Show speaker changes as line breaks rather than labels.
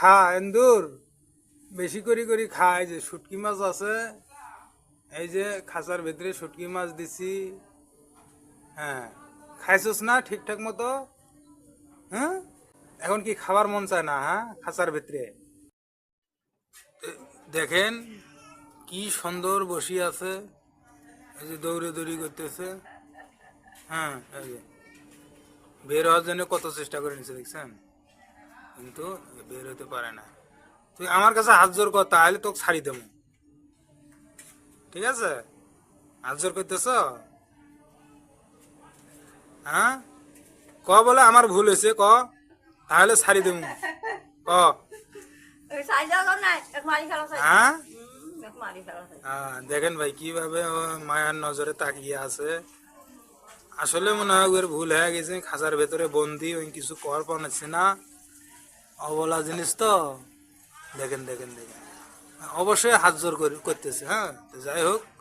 খা এন্দুর বেশি করে করে খা। এই যে শুটকি মাছ আছে, এই যে খাঁচার ভিতরে শুটকি মাছ দিছি। হ্যাঁ, খাইছস না ঠিকঠাক মতো? হ্যাঁ, এখন কি খাবার মন চায় না? হ্যাঁ, খাঁচার ভিতরে দেখেন কি সুন্দর বসি আছে, এই যে দৌড়ে দৌড়ি করতেছে। হ্যাঁ, এই যে বের হওয়ার জন্য কত চেষ্টা করে নিছে দেখছেন, কিন্তু বের হতে পারে না। তুই আমার কাছে হাত জোর কর, তাহলে তোকে ছাড়ি দেবো। ঠিক আছে, হাত জোর করতেছ? হ্যাঁ, ক বলে আমার ভুল হয়েছে, ক তাহলে ছাড়ি দেবো। ক। হ্যাঁ, দেখেন ভাই কিভাবে ও মায়ার নজরে তাকিয়ে আছে। আসলে মনে হয় ওর ভুল হয়ে গেছে, খাঁচার ভেতরে বন্দি, ওই কিছু কর পাচ্ছে না। অবলা জিনিস তো। দেখেন দেখেন দেখেন, অবশ্যই হাত জোর করতেছে। হ্যাঁ, তো যাই হোক,